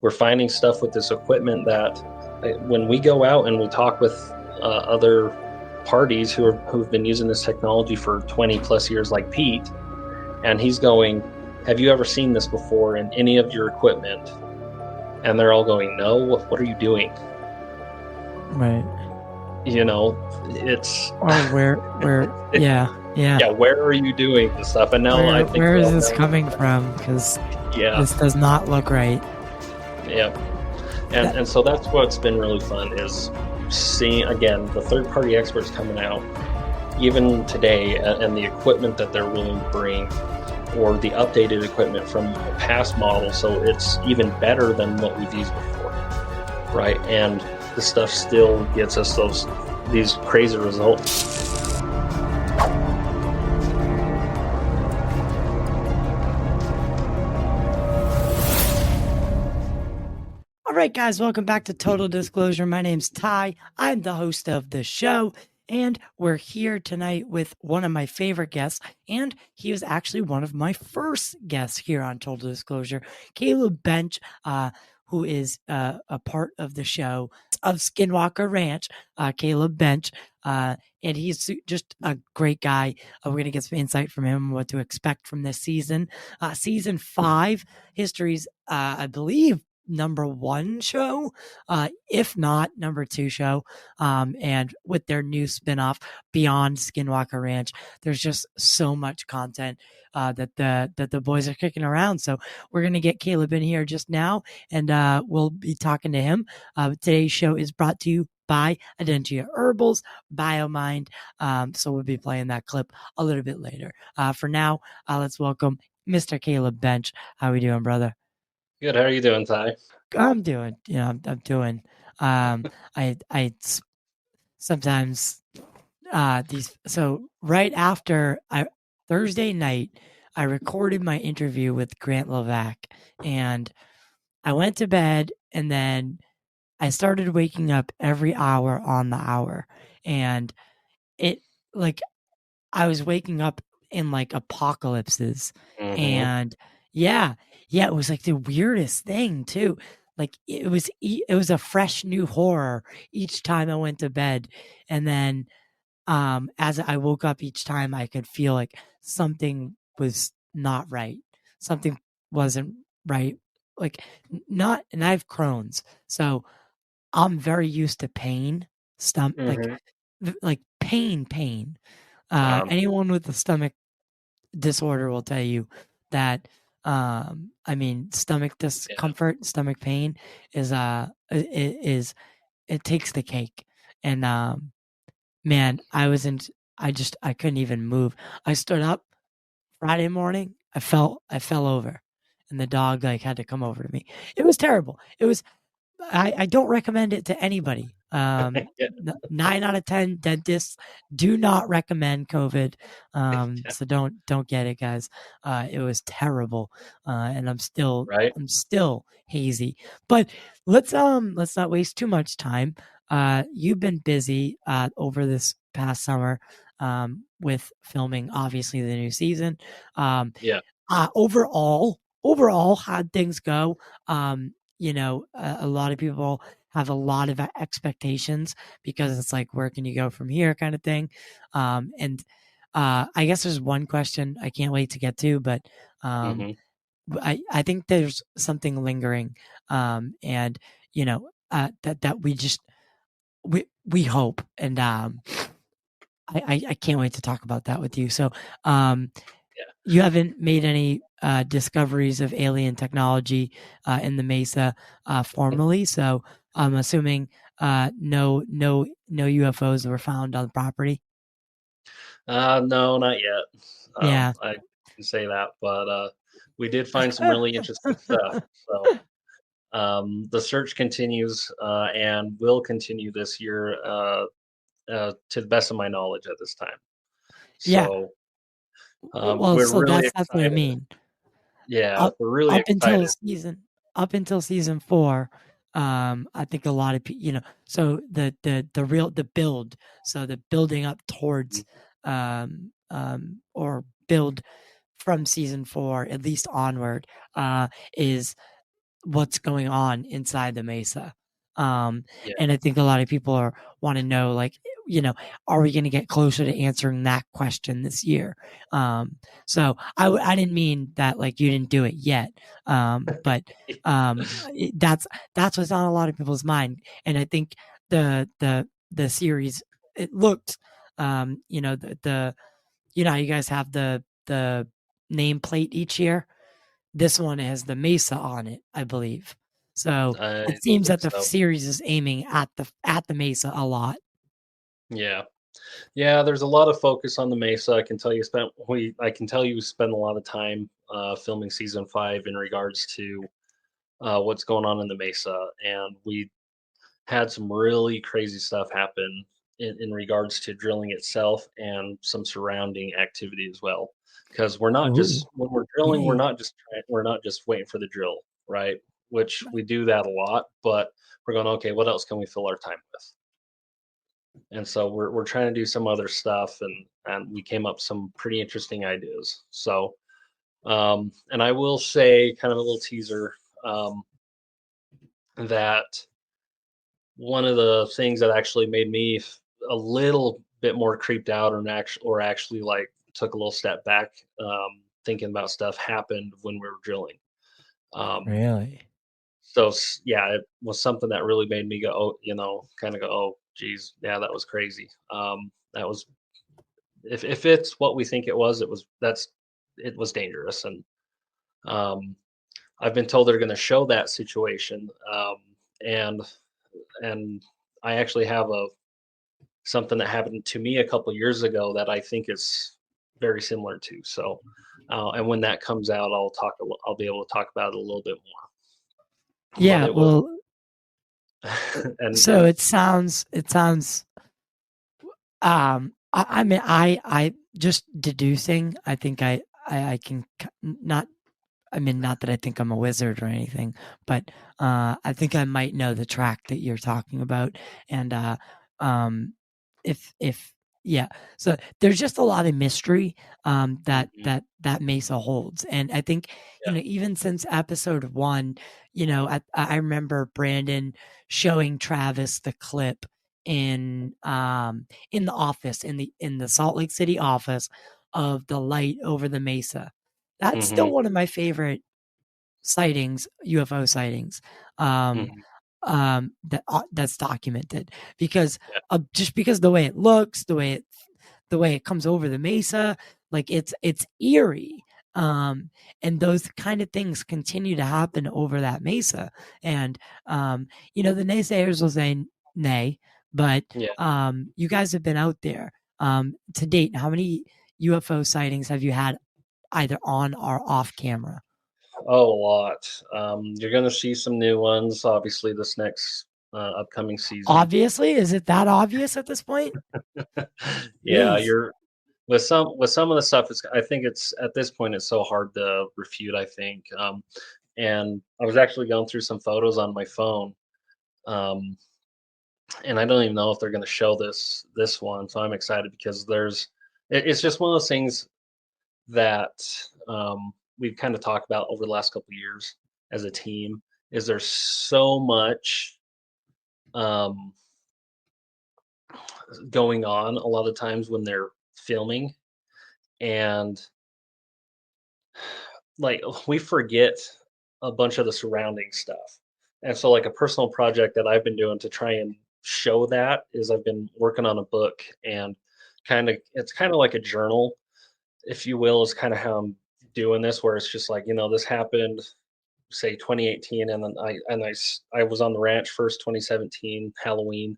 we're finding stuff with this equipment that when we go out and we talk with other parties who've been using this technology for 20 plus years, like Pete, and he's going, have you ever seen this before in any of your equipment? And they're all going, no, what are you doing? Right. It's Or where, yeah. yeah, where are you doing this stuff? And now I think Where we is all this know. coming from? Because Yeah, this does not look right. yeah. That, And so that's what's been really fun is seeing, again, the third-party experts coming out, even today, and the equipment that they're willing to bring, or the updated equipment from a past model, so it's even better than what we've used before, right? And the stuff still gets us these crazy results. All right, guys, welcome back to Total Disclosure. My name's Ty. I'm the host of the show, and we're here tonight with one of my favorite guests, and he was actually one of my first guests here on Total Disclosure, KALEB Bench, who is a part of the show of SKINWALKER Ranch, KALEB Bench, and he's just a great guy. We're going to get some insight from him, what to expect from this season. Season 5, history's, I believe, number 1 show, if not number 2 show. And with their new spinoff, Beyond SKINWALKER Ranch, there's just so much content that the boys are kicking around. So we're gonna get KALEB in here just now, and we'll be talking to him. Today's show is brought to you by Adentia Herbals, BioMind. So we'll be playing that clip a little bit later. For now, let's welcome Mr. KALEB Bench. How we doing, brother? Good. How are you doing, Ty? I'm doing, I'm doing. I sometimes these. So right after Thursday night, I recorded my interview with Grant Levac, and I went to bed, and then I started waking up every hour on the hour, and it like I was waking up in like apocalypses, Mm-hmm. and yeah, it was like the weirdest thing too. Like it was a fresh new horror each time I went to bed, and then as I woke up each time, I could feel like something was not right. Something wasn't right. Like not, and I have Crohn's, so I'm very used to pain, stomach, Mm-hmm. like pain. Um, Anyone with a stomach disorder will tell you that. I mean, stomach yeah. discomfort, stomach pain is it takes the cake. And man, I couldn't even move. I stood up Friday morning. I fell over, and the dog like had to come over to me. It was terrible. It was I don't recommend it to anybody. Yeah. 9 out of 10 dentists do not recommend COVID. So don't get it, guys. It was terrible, and Right. I'm still hazy. But let's not waste too much time. You've been busy over this past summer with filming, obviously the new season. Um, Yeah. overall, how'd things go? A lot of people have a lot of expectations because it's like, where can you go from here, kind of thing. And I guess there's one question I can't wait to get to, but um, Mm-hmm. I think there's something lingering, and that we hope, and I can't wait to talk about that with you. So, Yeah. you haven't made any discoveries of alien technology in the Mesa formally, so I'm assuming no UFOs were found on the property. No, not yet. Yeah, I can say that, but we did find some really interesting stuff. So the search continues and will continue this year, to the best of my knowledge at this time. yeah. So Well, we're so really that's what I excited. mean. Yeah, Up we're really up until excited. season 4, I think a lot of people, so the build, so the building up towards or build from season 4 at least onward is what's going on inside the mesa. Um, Yeah. and I think a lot of people want to know, like, are we going to get closer to answering that question this year? So I didn't mean that like you didn't do it yet, but that's what's on a lot of people's mind. And I think the series, it looked, the how you guys have the nameplate each year. This one has the Mesa on it, I believe. So I it seems think that the so. series is aiming at the Mesa a lot. Yeah. Yeah, there's a lot of focus on the Mesa. I can tell you spent a lot of time filming season 5 in regards to what's going on in the Mesa, and we had some really crazy stuff happen in regards to drilling itself and some surrounding activity as well. Because we're not Oh, just when we're drilling, yay! we're not just waiting for the drill, right? Which we do that a lot, but we're going, okay, what else can we fill our time with? And so we're trying to do some other stuff, and we came up with some pretty interesting ideas. So and I will say, kind of a little teaser, that one of the things that actually made me a little bit more creeped out, or actually like took a little step back, thinking about stuff, happened when we were drilling. Um, Really? yeah, it was something that really made me go, oh, kind of go, oh, geez, yeah, that was crazy. That was, if it's what we think it was dangerous. And um, I've been told they're going to show that situation, and and I actually have a something that happened to me a couple years ago that I think is very similar to. So, and when that comes out, I'll be able to talk about it a little bit more. But Yeah. it was, Well, so and it sounds. I mean, I just deducing. I think I can not. I mean, not that I think I'm a wizard or anything, but I think I might know the track that you're talking about. And um, if yeah, so there's just a lot of mystery that Mhm, that Mesa holds, and I think yeah, even since episode 1, I remember Brandon showing Travis the clip in the office, in the Salt Lake City office, of the light over the Mesa. That's hmm still one of my favorite sightings, UFO sightings, um, hmm that's documented, because yeah, just because the way it looks, the way it comes over the mesa, like it's eerie. Um, and those kind of things continue to happen over that mesa. And the naysayers will say nay, but yeah. you guys have been out there. To date, how many UFO sightings have you had, either on or off camera? Oh, a lot. You're going to see some new ones, obviously, this next upcoming season. Obviously, is it that obvious at this point? Yeah, Jeez. you're with some of the stuff. I think it's at this point it's so hard to refute. I think, and I was actually going through some photos on my phone, um, and I don't even know if they're going to show this one. So I'm excited because it's just one of those things that we've kind of talked about over the last couple of years as a team. Is there's so much um, going on a lot of times when they're filming, and like we forget a bunch of the surrounding stuff. And so like a personal project that I've been doing to try and show that is I've been working on a book, and it's kind of like a journal, if you will, is kind of how I'm doing this, where it's just like, this happened, say 2018, and then I was on the ranch first 2017. Halloween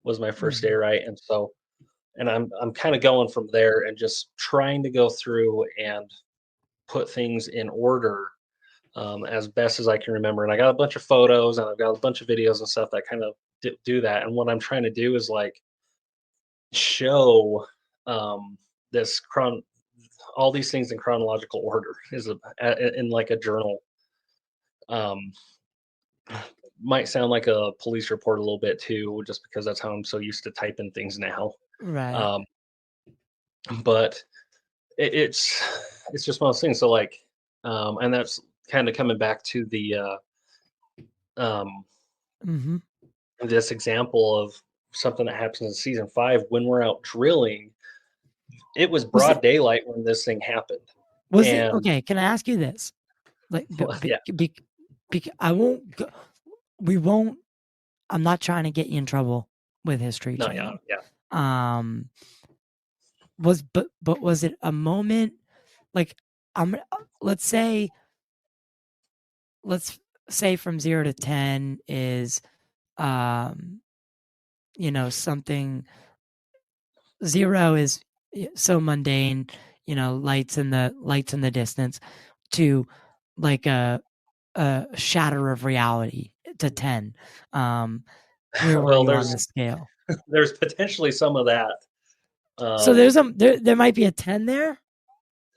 was my first day, Mhm. right? And so, and I'm kind of going from there and just trying to go through and put things in order, as best as I can remember. And I got a bunch of photos and I've got a bunch of videos and stuff that kind of do that. And what I'm trying to do is like show this all these things in chronological order in like a journal. Um, might sound like a police report a little bit too, just because that's how I'm so used to typing things now. Right. Um, but it's just one of those things. So like, and that's kind of coming back to Um, Mm-hmm. this example of something that happens in season 5 when we're out drilling, it was Was it broad daylight when this thing happened. was it And okay? Can I ask you this? Like, well, yeah, I won't. We won't. I'm not trying to get you in trouble with History no, yeah, Channel. yeah. Um, but was it a moment like I'm let's say let's say from 0 to 10 is um something. 0 is so mundane, lights in the distance, to like a shatter of reality to 10. um where were Well, you on the scale? there's potentially some of that. So Um, there might be a 10 there.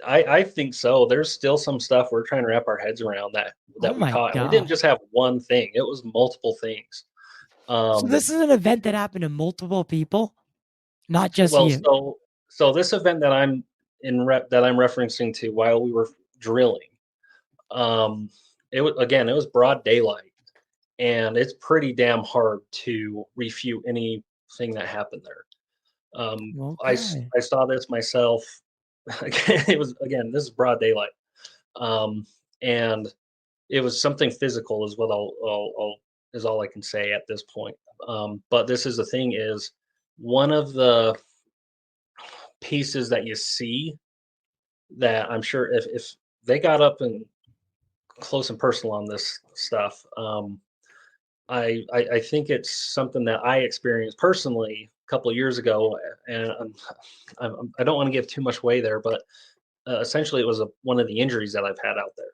I think so. There's still some stuff we're trying to wrap our heads around Oh that we my caught, and we didn't god. just have one thing; it was multiple things. So Um, this is an event that happened to multiple people, not just well, you. so this event that I'm referencing to while we were drilling, um, it was broad daylight, and it's pretty damn hard to refute anything that happened there. Okay. I saw this myself. It was again, this is broad daylight, um, and it was something physical, is what is all I can say at this point. But this is the thing: is one of the pieces that you see that I'm sure if they got up and close and personal on this stuff, I think it's something that I experienced personally a couple of years ago, and I don't want to give too much away there, but essentially it was one of the injuries that I've had out there.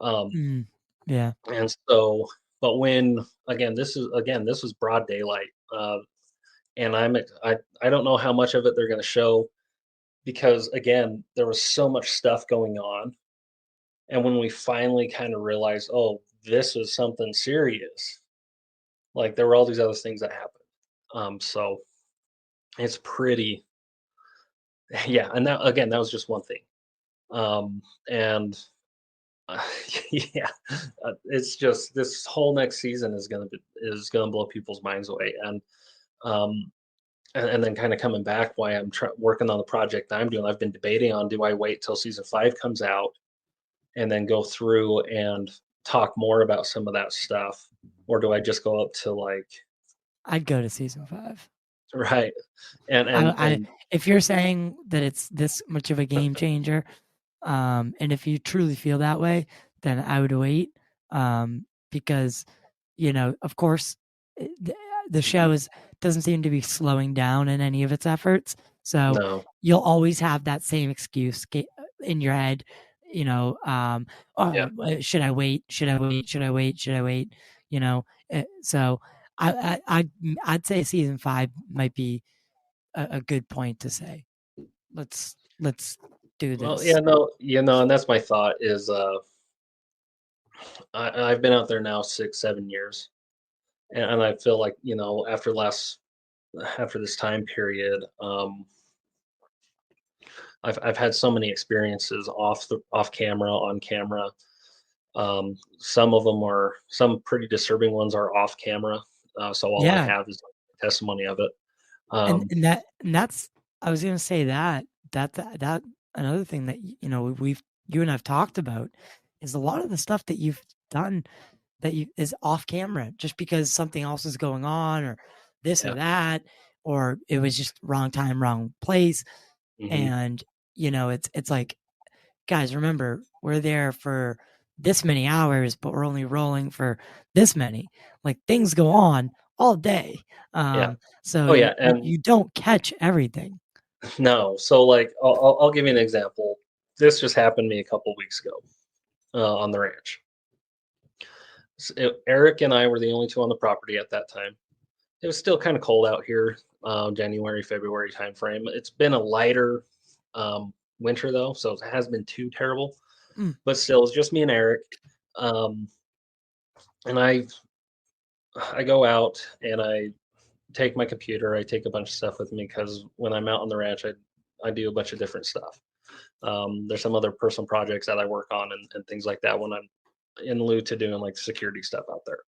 Mm, yeah. And so, but when this was broad daylight, and I don't know how much of it they're going to show, because again there was so much stuff going on, and when we finally kind of realized, oh, this was something serious, like there were all these other things that happened. So it's pretty, yeah. And that again, that was just one thing. And uh, yeah, it's just this whole next season is gonna blow people's minds away. Um, and then kind of coming back, why I'm working on the project I'm doing. I've been debating on, do I wait till season 5 comes out and then go through and talk more about some of that stuff, or do I just go up to like I'd go to season 5. right and I If you're saying that it's this much of a game changer, and if you truly feel that way, then I would wait, because of course, the show doesn't seem to be slowing down in any of its efforts. So no, you'll always have that same excuse in your head. yeah. Should I wait? Should I wait? Should I wait? Should I wait? So I'd say season 5 might be a good point to say, let's do Well, this. yeah, no, and that's my thought is I've been out there now 6, 7 years, and I feel like after this time period, I've had so many experiences off camera, on camera. Some pretty disturbing ones are off camera. So all I Yeah. have is like testimony of it. And Um, that's I was gonna say that another thing that you and I've talked about is a lot of the stuff that you've done that you is off camera just because something else is going on, or this or yeah. that, or it was just wrong time, wrong place. Hmm. And it's like, guys, remember, we're there for this many hours, but we're only rolling for this many. Like, things go on all day. Yeah. So Oh yeah. And you don't catch everything. no. So like, I'll give you an example. This just happened to me a couple weeks ago on the ranch. Eric and I were the only two on the property at that time. It was still kind of cold out here, January, February timeframe. It's been a lighter winter though, so it hasn't been too terrible. Mm, But still, it's just me and Eric. Um, and I go out and I take my computer. I take a bunch of stuff with me because when I'm out on the ranch, I do a bunch of different stuff. There's some other personal projects that I work on and things like that when I'm in lieu to doing like security stuff out there.